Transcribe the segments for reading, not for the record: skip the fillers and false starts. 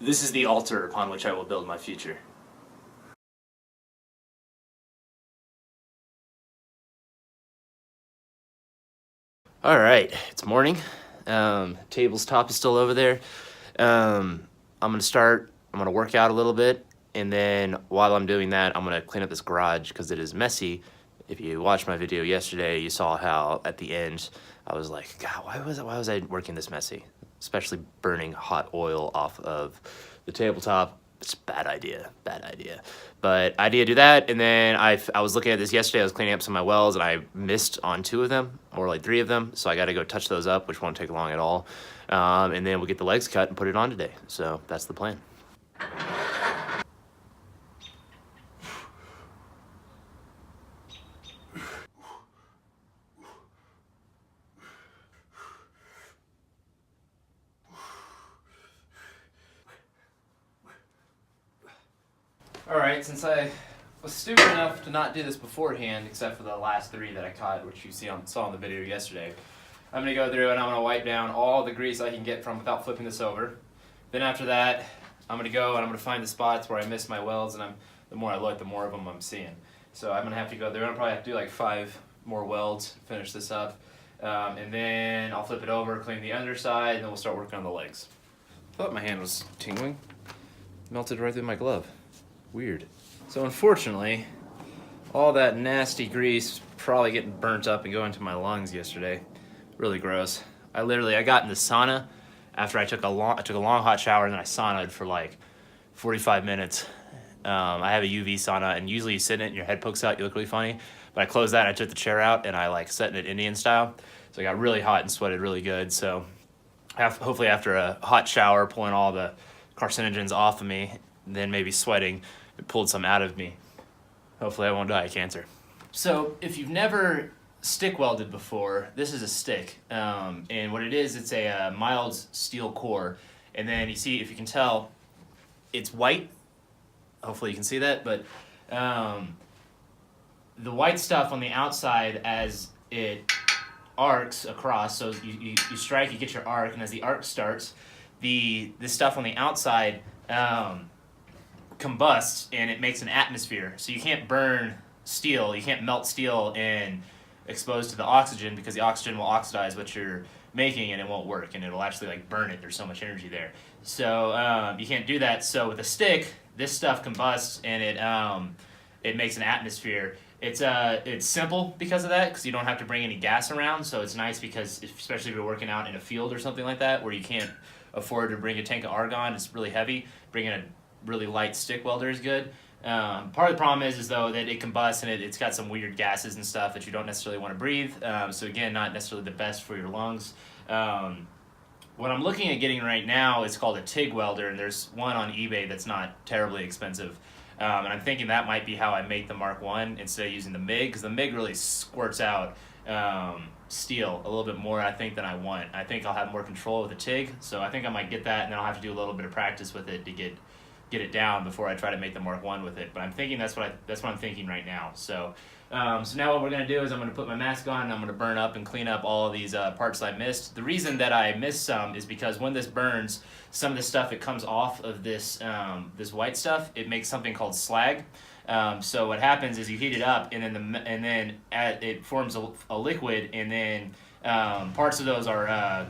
This is the altar upon which I will build my future. All right, it's morning. Table's top is still over there. I'm gonna work out a little bit, and then while I'm doing that, I'm gonna clean up this garage because it is messy. If you watched my video yesterday, you saw how at the end I was like, God, why was I working this messy? Especially burning hot oil off of the tabletop. It's a bad idea, bad idea. But idea to do that, and then I was looking at this yesterday. I was cleaning up some of my welds, and I missed on 2 of them, or like 3 of them. So I got to go touch those up, which won't take long at all. And then we'll get the legs cut and put it on today. So that's the plan. All right, since I was stupid enough to not do this beforehand, except for the last 3 that I caught, which you saw in the video yesterday, I'm gonna go through and I'm gonna wipe down all the grease I can get from without flipping this over. Then after that, I'm gonna go and I'm gonna find the spots where I missed my welds, and the more I look, the more of them I'm seeing. So I'm gonna have to go there. I'll probably have to do like 5 more welds, finish this up, and then I'll flip it over, clean the underside, and then we'll start working on the legs. I thought my hand was tingling. Melted right through my glove. Weird. So unfortunately, all that nasty grease probably getting burnt up and going to my lungs yesterday. Really gross. I got in the sauna after I took a long hot shower, and then I saunaed for like 45 minutes. I have a UV sauna, and usually you sit in it and your head pokes out, you look really funny. But I closed that, I took the chair out, and I like sat in it Indian style. So I got really hot and sweated really good. So hopefully after a hot shower, pulling all the carcinogens off of me, then maybe sweating, it pulled some out of me. Hopefully I won't die of cancer. So if you've never stick welded before, this is a stick. And what it is, it's a mild steel core. And then you see, if you can tell, it's white. Hopefully you can see that. But the white stuff on the outside, as it arcs across, so you strike, you get your arc, and as the arc starts, the stuff on the outside combusts, and it makes an atmosphere. So you can't burn steel, you can't melt steel and expose to the oxygen, because the oxygen will oxidize what you're making and it won't work, and it'll actually like burn it. There's so much energy there. So you can't do that. So with a stick, this stuff combusts, and it makes an atmosphere. It's simple because of that, because you don't have to bring any gas around. So it's nice because, especially if you're working out in a field or something like that, where you can't afford to bring a tank of argon, it's really heavy. Bringing a really light stick welder is good. Part of the problem is though that it combusts, and it's got some weird gases and stuff that you don't necessarily want to breathe. So again, not necessarily the best for your lungs. What I'm looking at getting right now is called a TIG welder, and there's one on eBay that's not terribly expensive. And I'm thinking that might be how I make the Mark 1 instead of using the MIG, because the MIG really squirts out steel a little bit more, I think, than I want. I think I'll have more control with the TIG, so I think I might get that, and then I'll have to do a little bit of practice with it to get it down before I try to make the Mark 1 with it. But I'm thinking that's what I'm thinking right now. So now what we're gonna do is I'm gonna put my mask on, and I'm gonna burn up and clean up all of these parts I missed. The reason that I missed some is because when this burns, some of the stuff that comes off of this this white stuff, it makes something called slag. So what happens is you heat it up, and then it forms a liquid, and then parts of those are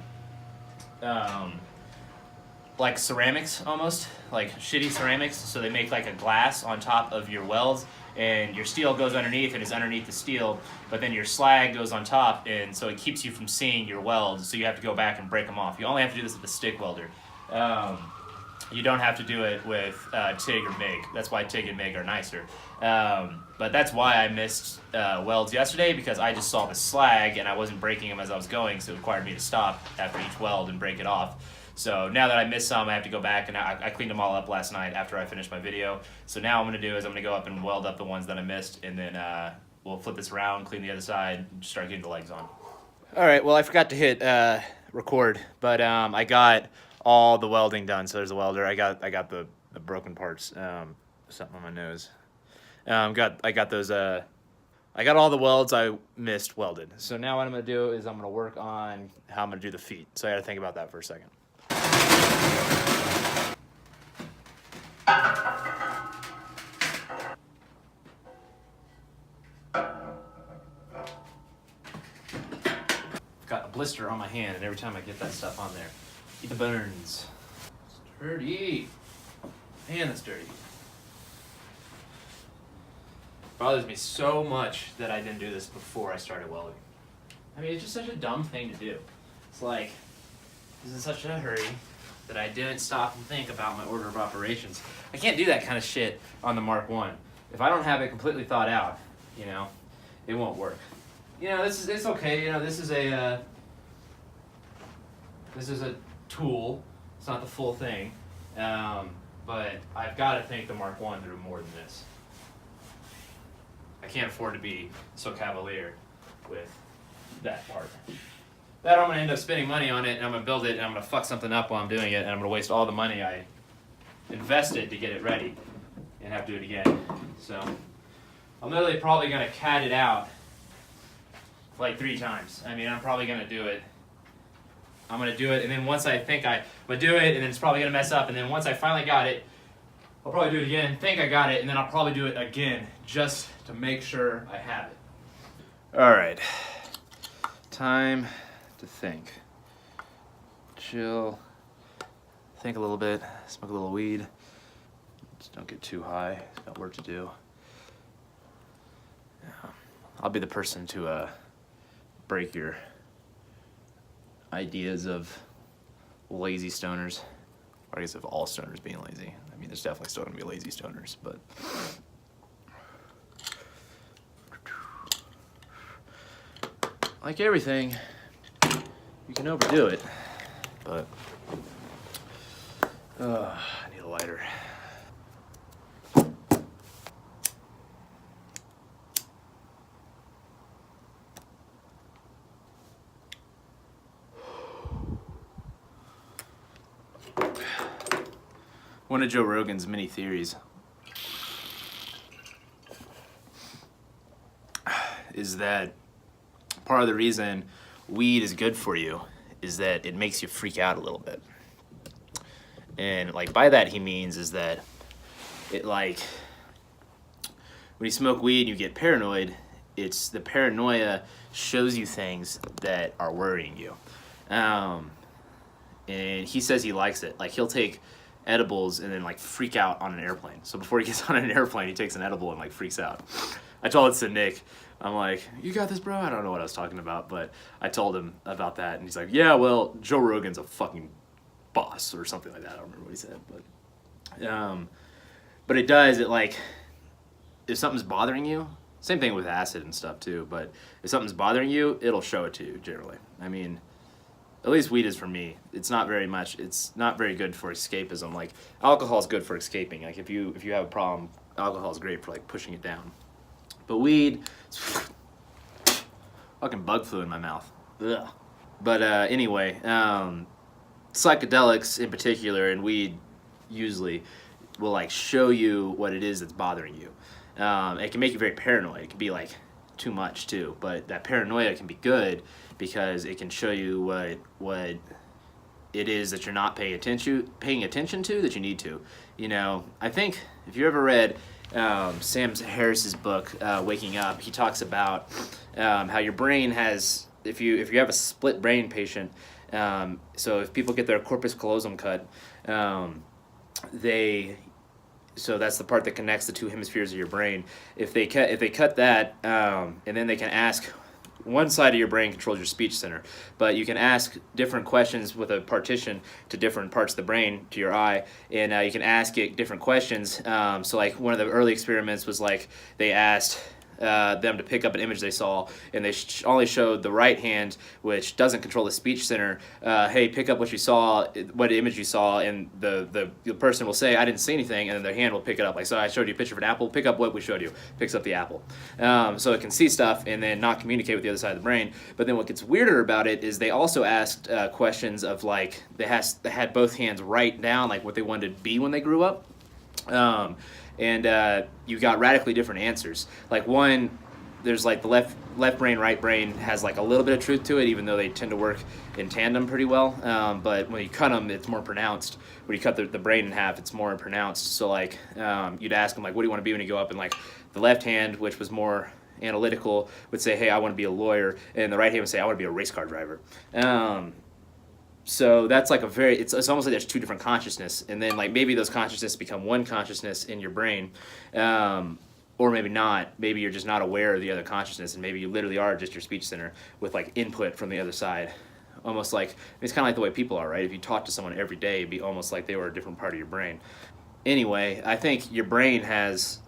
like ceramics, almost like shitty ceramics. So they make like a glass on top of your welds, and your steel goes underneath and is underneath the steel, but then your slag goes on top, and so it keeps you from seeing your welds. So you have to go back and break them off. You only have to do this with a stick welder. You don't have to do it with TIG or MIG. That's why TIG and MIG are nicer. But that's why I missed welds yesterday, because I just saw the slag and I wasn't breaking them as I was going, so it required me to stop after each weld and break it off. So now that I missed some, I have to go back, and I cleaned them all up last night after I finished my video. So now what I'm going to do is I'm going to go up and weld up the ones that I missed, and then we'll flip this around, clean the other side, and start getting the legs on. All right, well, I forgot to hit record, but I got all the welding done. So there's a welder. I got the broken parts. Something on my nose. I got those. I got all the welds I missed welded. So now what I'm gonna do is I'm gonna work on how I'm gonna do the feet. So I gotta think about that for a second. blister on my hand, and every time I get that stuff on there, it burns. It's dirty. Man, that's dirty. Bothers me so much that I didn't do this before I started welding. I mean, it's just such a dumb thing to do. It's like, I was in such a hurry that I didn't stop and think about my order of operations. I can't do that kind of shit on the Mark 1. If I don't have it completely thought out, you know, it won't work. You know, it's okay. You know, this is a tool. It's not the full thing, but I've got to think the Mark 1 through more than this. I can't afford to be so cavalier with that part. That I'm going to end up spending money on it, and I'm going to build it, and I'm going to fuck something up while I'm doing it, and I'm going to waste all the money I invested to get it ready and have to do it again. So I'm literally probably going to CAD it out like 3 times. I mean, I'm probably going to do it. I'm going to do it, and then once I think I'm going to do it, and then it's probably going to mess up, and then once I finally got it, I'll probably do it again, think I got it, and then I'll probably do it again just to make sure I have it. All right. Time to think. Chill. Think a little bit. Smoke a little weed. Just don't get too high. Got work to do. Yeah. I'll be the person to break your ideas of lazy stoners. Or I guess of all stoners being lazy. I mean, there's definitely still gonna be lazy stoners, but. Like everything, you can overdo it, but I need a lighter. One of Joe Rogan's many theories is that part of the reason weed is good for you is that it makes you freak out a little bit. And like by that he means is that it like when you smoke weed you get paranoid, it's the paranoia shows you things that are worrying you. And he says he likes it. Like he'll take edibles and then like freak out on an airplane. So before he gets on an airplane, he takes an edible and like freaks out. I told it to Nick. I'm like, you got this, bro? I don't know what I was talking about, but I told him about that, and he's like, yeah, well, Joe Rogan's a fucking boss or something like that. I don't remember what he said, but it does. It like, if something's bothering you, same thing with acid and stuff too. But if something's bothering you, it'll show it to you generally. I mean, at least weed is for me. It's not very much. It's not very good for escapism. Like alcohol is good for escaping. Like if you have a problem, alcohol is great for like pushing it down. But weed, fucking bug flew in my mouth. Ugh. But anyway, psychedelics in particular and weed usually will like show you what it is that's bothering you. It can make you very paranoid. It can be like too much too. But that paranoia can be good because it can show you what it is that you're not paying attention to that you need to. You know, I think if you ever read Sam Harris's book, Waking Up, he talks about how your brain has, if you have a split brain patient, so if people get their corpus callosum cut, so that's the part that connects the 2 hemispheres of your brain. If they cut that, and then they can ask. One side of your brain controls your speech center, but you can ask different questions with a partition to different parts of the brain, to your eye, and you can ask it different questions. So like one of the early experiments was like they asked them to pick up an image they saw, and they only showed the right hand, which doesn't control the speech center. Hey, pick up what you saw, what image you saw, and the person will say, I didn't see anything, and then their hand will pick it up. Like, so I showed you a picture of an apple, pick up what we showed you, picks up the apple. So it can see stuff and then not communicate with the other side of the brain. But then what gets weirder about it is they also asked questions of like, they had both hands write down like what they wanted to be when they grew up. And you got radically different answers. Like one, there's like the left brain, right brain has like a little bit of truth to it, even though they tend to work in tandem pretty well. But when you cut them, it's more pronounced. When you cut the brain in half, it's more pronounced. So like you'd ask them like, what do you want to be when you go up? And like the left hand, which was more analytical would say, hey, I want to be a lawyer, and the right hand would say, I want to be a race car driver. So that's like it's almost like there's two different consciousness, and then like maybe those consciousness become one consciousness in your brain, or maybe not. Maybe you're just not aware of the other consciousness, and maybe you literally are just your speech center with like input from the other side. Almost like, it's kind of like the way people are, right? If you talk to someone every day, it'd be almost like they were a different part of your brain. Anyway, I think your brain has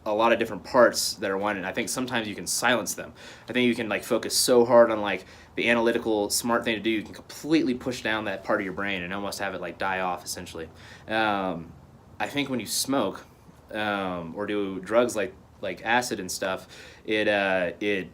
a lot of different parts that are one, and I think sometimes you can silence them. I think you can like focus so hard on like the analytical smart thing to do, you can completely push down that part of your brain and almost have it like die off essentially. I think when you smoke or do drugs like acid and stuff, it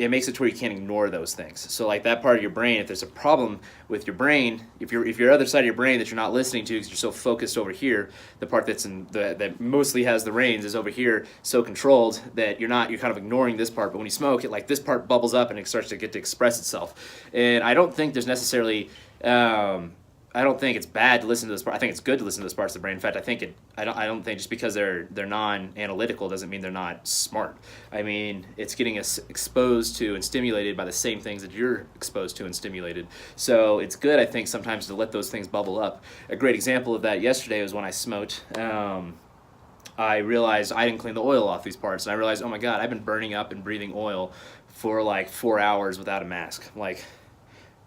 makes it to where you can't ignore those things. So like that part of your brain, if there's a problem with your brain, if your other side of your brain that you're not listening to because you're so focused over here, the part that mostly has the reins is over here, so controlled that you're kind of ignoring this part. But when you smoke, it like this part bubbles up and it starts to get to express itself. And I don't think there's necessarily I don't think it's bad to listen to this part. I think it's good to listen to those parts of the brain. In fact, I don't think just because they're non-analytical doesn't mean they're not smart. I mean, it's getting us exposed to and stimulated by the same things that you're exposed to and stimulated. So it's good, I think, sometimes to let those things bubble up. A great example of that yesterday was when I smoked. I realized I didn't clean the oil off these parts, and I realized, oh my God, I've been burning up and breathing oil for like 4 hours without a mask. Like,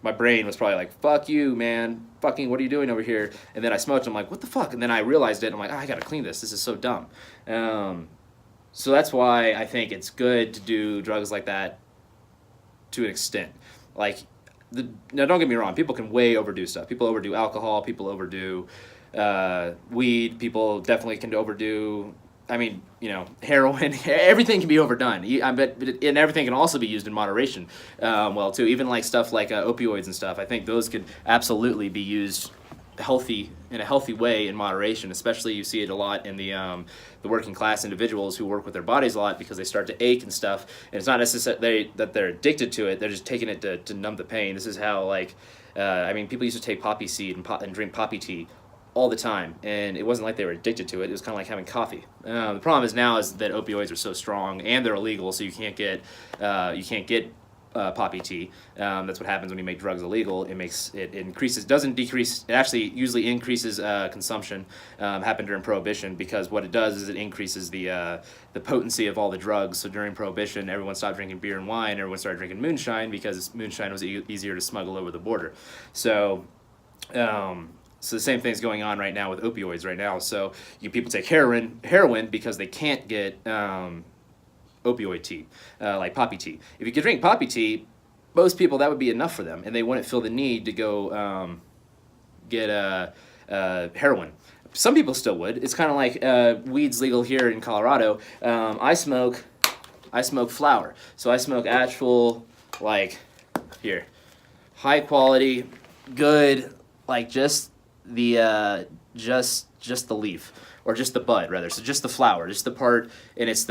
my brain was probably like, fuck you, man. Fucking, what are you doing over here? And then I smoked, and I'm like, what the fuck? And then I realized it, and I'm like, I gotta clean this. This is so dumb. So that's why I think it's good to do drugs like that to an extent. Like, now don't get me wrong, people can way overdo stuff. People overdo alcohol, people overdo weed, people definitely can overdo, I mean, heroin, everything can be overdone. And everything can also be used in moderation, well, too. Even like stuff like opioids and stuff, I think those could absolutely be used in a healthy way in moderation. Especially you see it a lot in the working class individuals who work with their bodies a lot because they start to ache and stuff. And it's not necessarily that they're addicted to it; they're just taking it to numb the pain. This is how people used to take poppy seed and drink poppy tea all the time, and it wasn't like they were addicted to it. It was kind of like having coffee. The problem is now is that opioids are so strong and they're illegal, so you can't get poppy tea. That's what happens when you make drugs illegal. Doesn't decrease. It actually usually increases consumption. Happened during Prohibition because what it does is it increases the potency of all the drugs. So during Prohibition, everyone stopped drinking beer and wine. Everyone started drinking moonshine because moonshine was easier to smuggle over the border. So the same thing's going on right now with opioids right now. So people take heroin because they can't get opioid tea, like poppy tea. If you could drink poppy tea, most people, that would be enough for them, and they wouldn't feel the need to go get heroin. Some people still would. It's kind of like weed's legal here in Colorado. I smoke flower. So I smoke actual, high quality, good, like just the leaf, or just the bud rather. So just the flower, just the part, and it's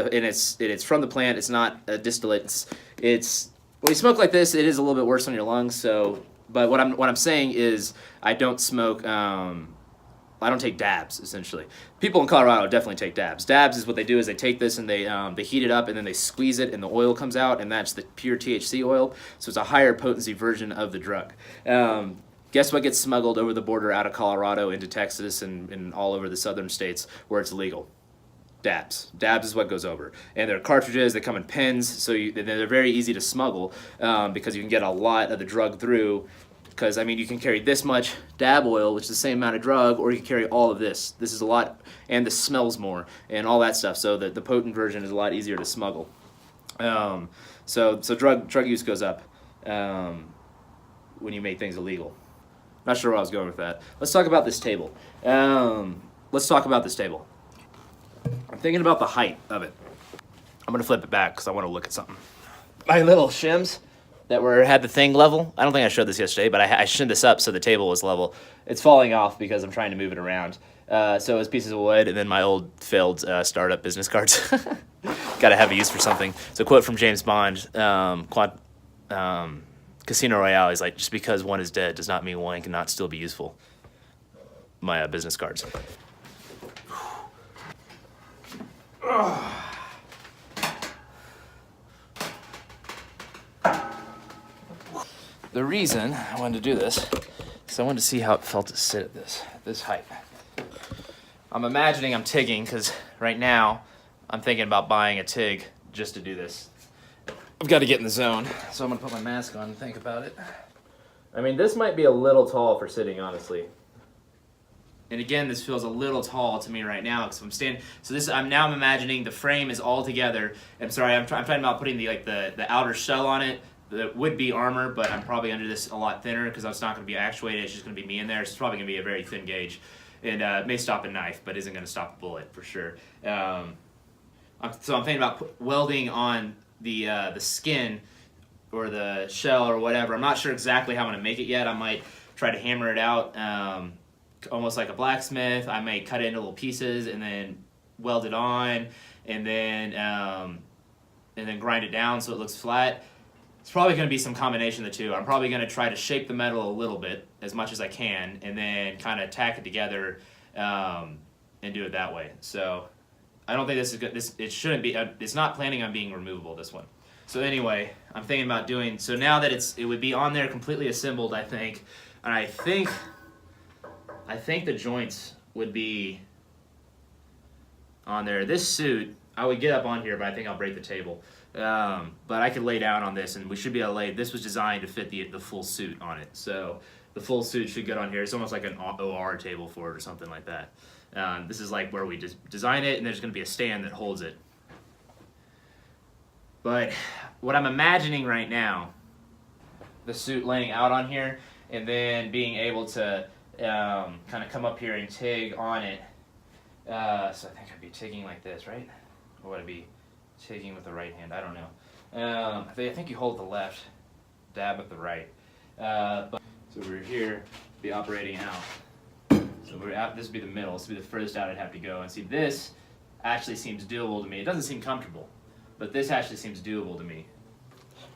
from the plant. It's not a distillate. It's when you smoke like this, it is a little bit worse on your lungs. So, but what I'm saying is I don't smoke. I don't take dabs, essentially. People in Colorado definitely take dabs. Dabs is what they do is they take this and they heat it up and then they squeeze it and the oil comes out, and that's the pure THC oil. So it's a higher potency version of the drug. Guess what gets smuggled over the border out of Colorado into Texas and all over the southern states where it's legal? Dabs. Dabs is what goes over. And they're cartridges, they come in pens, so they're very easy to smuggle because you can get a lot of the drug through. Because, you can carry this much dab oil, which is the same amount of drug, or you can carry all of this. This is a lot, and this smells more, and all that stuff. So the potent version is a lot easier to smuggle. So drug use goes up when you make things illegal. Not sure where I was going with that. Let's talk about this table. I'm thinking about the height of it. I'm going to flip it back because I want to look at something. My little shims that had the thing level. I don't think I showed this yesterday, but I shimmed this up so the table was level. It's falling off because I'm trying to move it around. So it's pieces of wood and then my old failed startup business cards. Got to have a use for something. So quote from James Bond, Casino Royale is like, just because one is dead does not mean one cannot still be useful. My business cards. the reason I wanted to do this is I wanted to see how it felt to sit at this height. I'm imagining I'm TIGging because right now I'm thinking about buying a TIG just to do this. I've got to get in the zone, so I'm gonna put my mask on and think about it. I mean, this might be a little tall for sitting, honestly. And again, this feels a little tall to me right now because I'm standing. So this, I'm imagining the frame is all together. I'm sorry, I'm talking about putting the outer shell on it. That would be armor, but I'm probably under this a lot thinner because it's not going to be actuated. It's just going to be me in there. So it's probably going to be a very thin gauge, and it may stop a knife, but isn't going to stop a bullet for sure. So I'm thinking about welding on the skin or the shell or whatever. I'm not sure exactly how I'm going to make it yet. I might try to hammer it out, almost like a blacksmith. I may cut it into little pieces and then weld it on, and then grind it down so it looks flat. It's probably going to be some combination of the two. I'm probably going to try to shape the metal a little bit as much as I can, and then kind of tack it together and do it that way. So I don't think this is good. It shouldn't be. It's not planning on being removable, this one. So anyway, I'm thinking about doing. So now that it would be on there completely assembled, I think, and I think the joints would be on there. This suit, I would get up on here, but I think I'll break the table. But I could lay down on this, and we should be able to lay. This was designed to fit the full suit on it, so the full suit should get on here. It's almost like an OR table for it or something like that. This is like where we just design it, and there's going to be a stand that holds it. But what I'm imagining right now, the suit laying out on here, and then being able to kind of come up here and TIG on it. So I think I'd be TIGging like this, right? Or would I be TIGging with the right hand? I don't know. I think you hold the left, dab with the right. So we're here, be operating out. So this would be the middle. This would be the furthest out I'd have to go. And see, this actually seems doable to me. It doesn't seem comfortable, but this actually seems doable to me.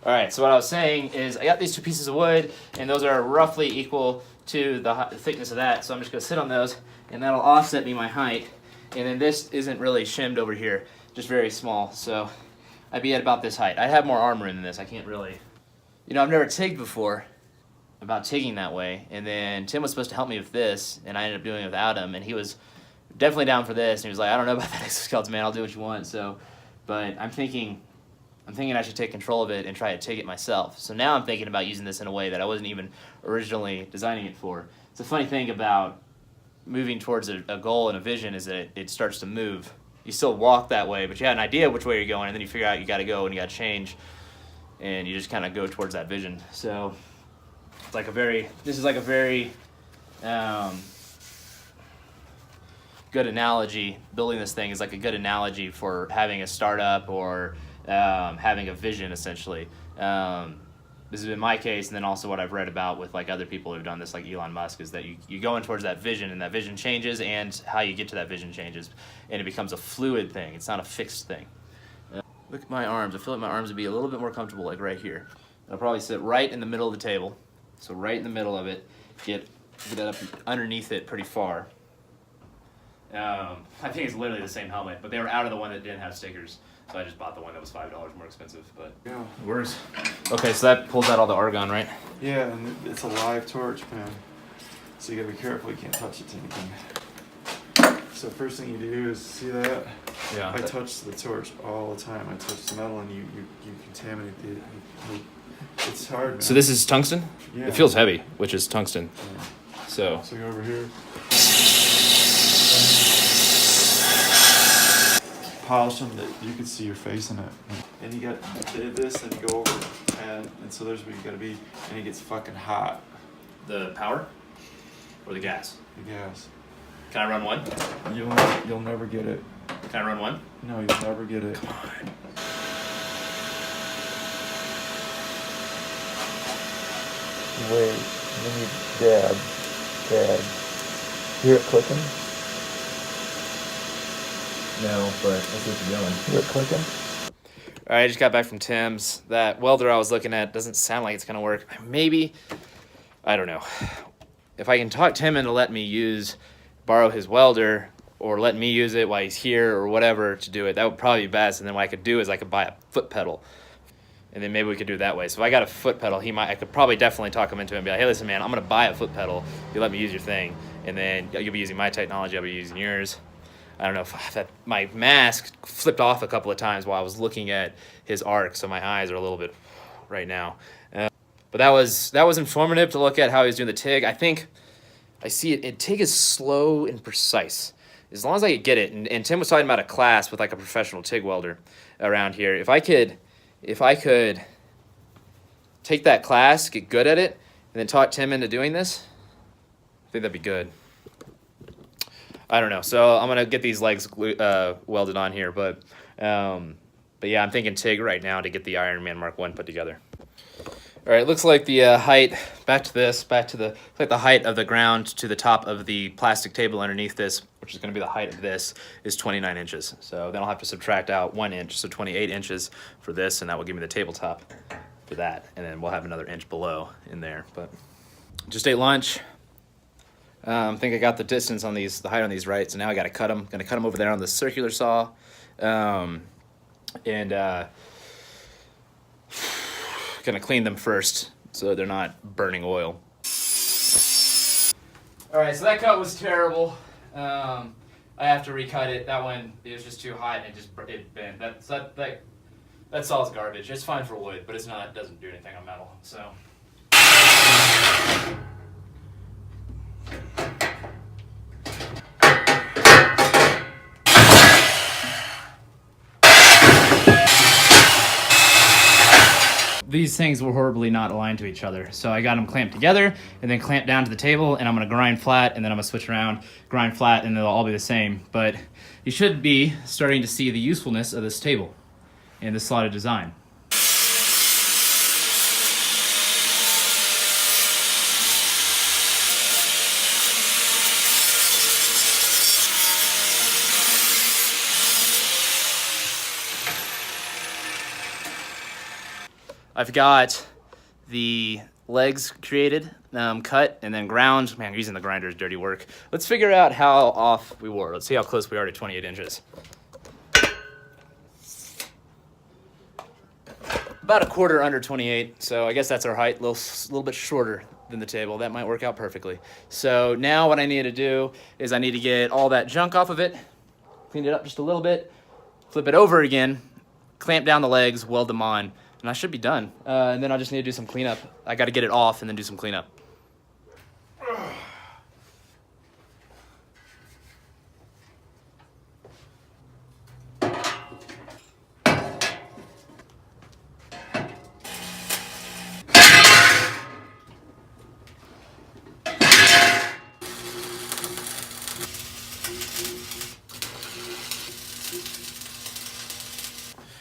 All right, so what I was saying is I got these two pieces of wood, and those are roughly equal to the thickness of that, so I'm just going to sit on those, and that'll offset me my height. And then this isn't really shimmed over here, just very small, so I'd be at about this height. I have more armor in this. I can't really... You know, I've never TIGged before about TIGging that way, and then Tim was supposed to help me with this, and I ended up doing it without him, and he was definitely down for this, and he was like, I don't know about that exoskeleton, man, I'll do what you want, so... But I'm thinking I should take control of it and try to TIG it myself. So now I'm thinking about using this in a way that I wasn't even originally designing it for. It's a funny thing about moving towards a goal and a vision is that it starts to move. You still walk that way, but you have an idea of which way you're going, and then you figure out you got to go and you got to change, and you just kind of go towards that vision. So it's like this is like a very good analogy. Building this thing is like a good analogy for having a startup or having a vision, essentially. This has been my case, and then also what I've read about with like other people who've done this, like Elon Musk, is that you go in towards that vision, and that vision changes, and how you get to that vision changes, and it becomes a fluid thing. It's not a fixed thing. Look at my arms. I feel like my arms would be a little bit more comfortable, like right here. I'll probably sit right in the middle of the table, so right in the middle of it, get that up underneath it pretty far. I think it's literally the same helmet, but they were out of the one that didn't have stickers. So I just bought the one that was $5 more expensive, but Yeah. worse. Okay, so that pulls out all the argon, right? Yeah, and it's a live torch, man. So you gotta be careful, you can't touch it to anything. So first thing you do is, see that? Yeah. I touch the torch all the time. I touch the metal and you contaminate the it's hard, man. So this is tungsten? Yeah. It feels heavy, which is tungsten. Yeah. So So go over here. Polish them that you can see your face in it. And you got this, and you go over, and so there's where you gotta be, and it gets fucking hot. the power or the gas? The gas. Can I run one? You'll never get it. Can I run one? No, you'll never get it. Come on. Wait, you need dab. Hear it clicking? No, but let's keep going. Hear it clicking? All right, I just got back from Tim's. That welder I was looking at doesn't sound like it's gonna work. Maybe, I don't know. If I can talk Tim into letting me borrow his welder, or let me use it while he's here or whatever to do it, that would probably be best. And then what I could do is I could buy a foot pedal. and then maybe we could do it that way. So if I got a foot pedal, I could probably definitely talk him into it and be like, hey, listen, man, I'm gonna buy a foot pedal. You let me use your thing, and then you'll be using my technology, I'll be using yours. I don't know if my mask flipped off a couple of times while I was looking at his arc, so my eyes are a little bit right now. But that was informative to look at how he's doing the TIG. I think I see it. TIG is slow and precise. As long as I could get it, and Tim was talking about a class with like a professional TIG welder around here. If I could take that class, get good at it, and then talk Tim into doing this, I think that'd be good. I don't know. So I'm gonna get these legs welded on here, but yeah, I'm thinking TIG right now to get the Ironman Mark 1 put together. All right, looks like the height, back to the height of the ground to the top of the plastic table underneath this, which is going to be the height of this, is 29 inches. So then I'll have to subtract out 1 inch, so 28 inches for this, and that will give me the tabletop for that. And then we'll have another inch below in there. But just ate lunch. I think I got the distance on these, the height on these right, so now I got to cut them. Going to cut them over there on the circular saw. Gonna clean them first so they're not burning oil. All right, so that cut was terrible. I have to recut it. That one, it was just too hot and it bent. That saw's garbage. It's fine for wood, but it doesn't do anything on metal. So. These things were horribly not aligned to each other. So I got them clamped together and then clamped down to the table, and I'm gonna grind flat, and then I'm gonna switch around, grind flat, and they'll all be the same. But you should be starting to see the usefulness of this table and this slotted design. I've got the legs created, cut, and then ground. Man, using the grinder is dirty work. Let's figure out how off we were. Let's see how close we are to 28 inches. About a quarter under 28, so I guess that's our height, a little bit shorter than the table. That might work out perfectly. So now what I need to do is I need to get all that junk off of it, clean it up just a little bit, flip it over again, clamp down the legs, weld them on, and I should be done. And then I'll just need to do some cleanup. I got to get it off and then do some cleanup.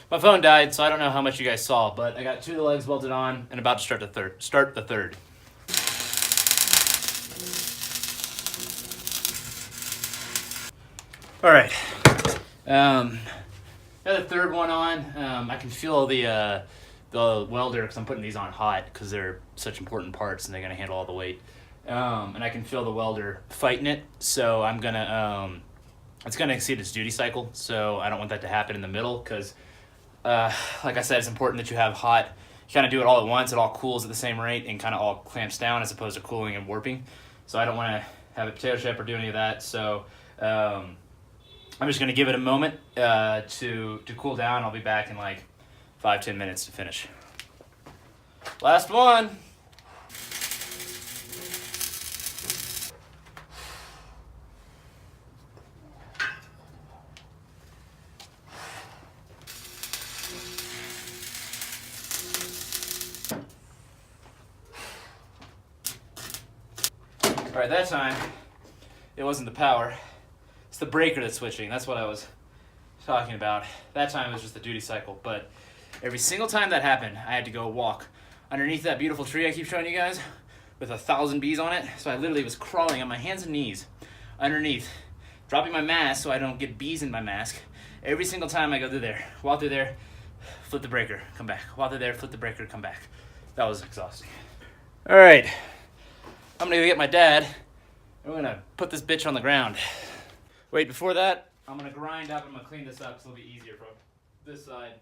My phone died, so I don't know how much you guys saw, but I got 2 of the legs welded on and about to start the third. All right. Got the third one on. I can feel the welder, because I'm putting these on hot because they're such important parts and they're gonna handle all the weight. And I can feel the welder fighting it, so I'm gonna it's gonna exceed its duty cycle, so I don't want that to happen in the middle, because like I said, it's important that you have hot. You kind of do it all at once. It all cools at the same rate and kind of all clamps down, as opposed to cooling and warping. So I don't want to have a potato chip or do any of that. So I'm just going to give it a moment to cool down. I'll be back in like 5-10 minutes to finish. Last one. All right, that time, it wasn't the power. It's the breaker that's switching. That's what I was talking about. That time it was just the duty cycle. But every single time that happened, I had to go walk underneath that beautiful tree I keep showing you guys with 1,000 bees on it. So I literally was crawling on my hands and knees underneath, dropping my mask so I don't get bees in my mask. Every single time I go through there, walk through there, flip the breaker, come back. Walk through there, flip the breaker, come back. That was exhausting. All right. I'm gonna go get my dad, and we're gonna put this bitch on the ground. Wait, before that, I'm gonna grind up, I'm gonna clean this up so it'll be easier from this side.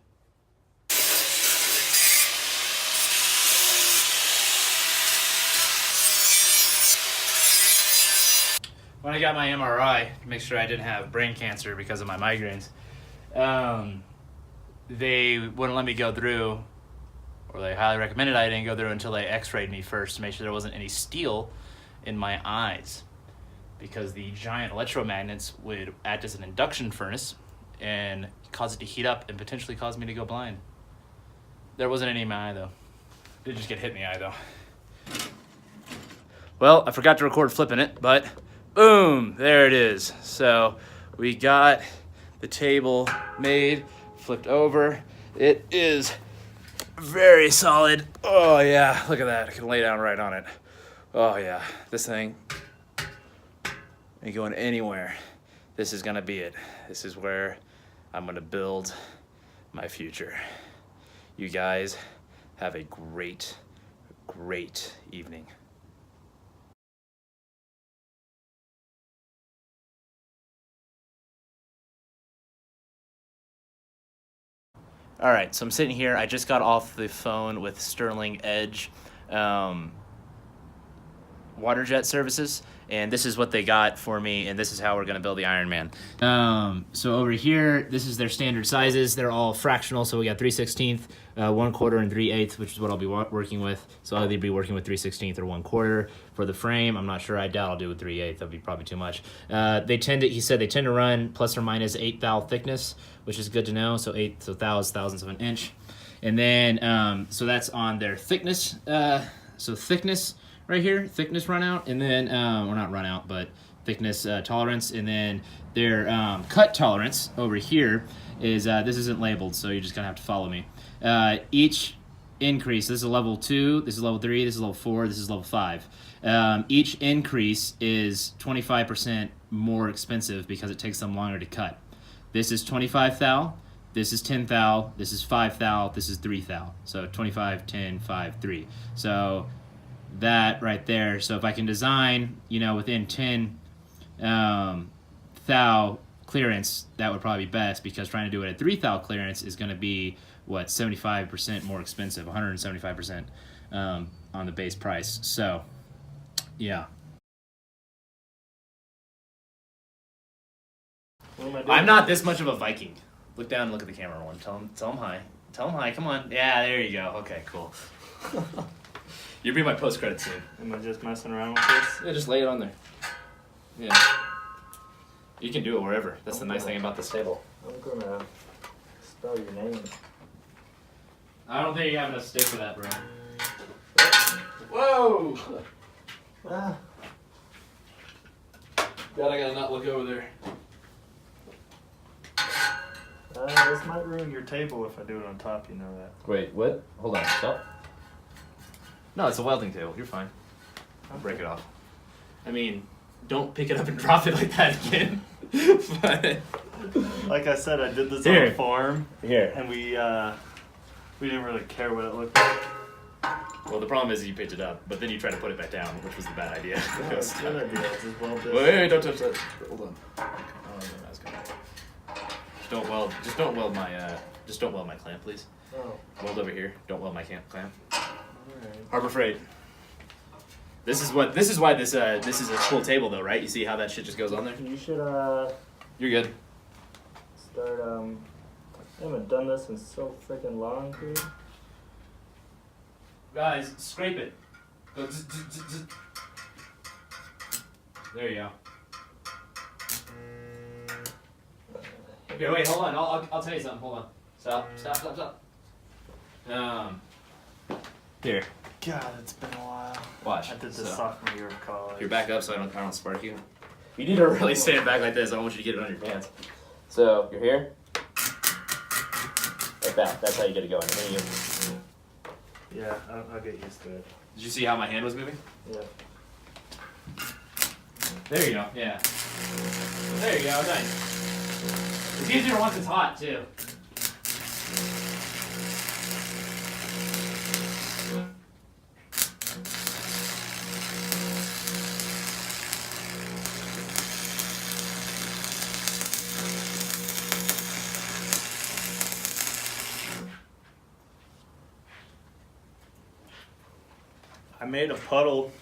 when I got my MRI to make sure I didn't have brain cancer because of my migraines, they wouldn't let me go through, or they highly recommended I didn't go through until they x-rayed me first to make sure there wasn't any steel in my eyes, because the giant electromagnets would act as an induction furnace and cause it to heat up and potentially cause me to go blind. There wasn't any in my eye though. Did just get hit in the eye though. Well, I forgot to record flipping it, but boom, there it is. So we got the table made, flipped over. It is very solid. Oh yeah, look at that. I can lay down right on it. Oh yeah, this thing ain't going anywhere. This is gonna be it. This is where I'm gonna build my future. You guys have a great, great evening. All right, so I'm sitting here. I just got off the phone with Sterling Edge water jet services, and this is what they got for me, and this is how we're gonna build the Iron Man. So over here, this is their standard sizes. They're all fractional, so we got 3/16, 1/4, and 3/8, which is what I'll be working with. So I'll either be working with 3/16 or 1/4 for the frame. I'm not sure. I doubt I'll do with 3/8. That'd be probably too much. He said they tend to run plus or minus 8 thou thickness, which is good to know. So thou is thousandths of an inch, and then so that's on their thickness. So thickness. Right here, thickness run out, and then, or not run out, but thickness tolerance, and then their cut tolerance over here is, this isn't labeled, so you're just gonna have to follow me. Each increase, this is level 2, this is level 3, this is level 4, this is level 5. Each increase is 25% more expensive because it takes them longer to cut. This is 25 thou, this is 10 thou, this is 5 thou, this is 3 thou. So 25, 10, 5, 3. So that right there. So if I can design, within 10 thou clearance, that would probably be best, because trying to do it at 3 thou clearance is going to be, 75% more expensive, 175% on the base price. So, yeah. I'm not this much of a Viking. Look down and look at the camera one. Tell him hi. Tell him hi. Come on. Yeah, there you go. Okay, cool. You'll be my post-credit scene. Am I just messing around with this? Yeah, just lay it on there. Yeah. You can do it wherever. That's the nice thing about this table. I'm gonna spell your name. I don't think you have enough stick for that, bro. Whoa! Ah. God, I gotta not look over there. This might ruin your table if I do it on top, you know that. Wait, what? Hold on, stop. No, it's a welding table. You're fine. I'll break it off. I mean, don't pick it up and drop it like that again. But Like I said, I did this Here. on a farm, here. and we didn't really care what it looked like. Well, the problem is you picked it up, but then you tried to put it back down, which was the bad idea. No, it's a good idea. I'll just weld this. Wait, don't touch that. Hold on. Oh, no, that's good. Just don't weld my clamp, please. Oh, Weld over here. Don't weld my clamp. alright. Harbor Freight. This is why this is a cool table though, right? You see how that shit just goes on there? You should You're good. start I haven't done this in so freaking long, dude. Guys, scrape it. Go zzz, zzz, zzz, zzz. There you go. Okay, wait, hold on. I'll tell you something. Hold on. Stop. Here. God, it's been a while. Watch. I did this So, sophomore year of college. you're back up so I don't spark you. You need to really stand back like this. I don't want you to get it on your pants. So you're here. Like that. That's how you get it going. And then you. Yeah, I'll get used to it. Did you see how my hand was moving? Yeah. There you go. Yeah. There you go. Nice. It's easier once it's hot too. I made a puddle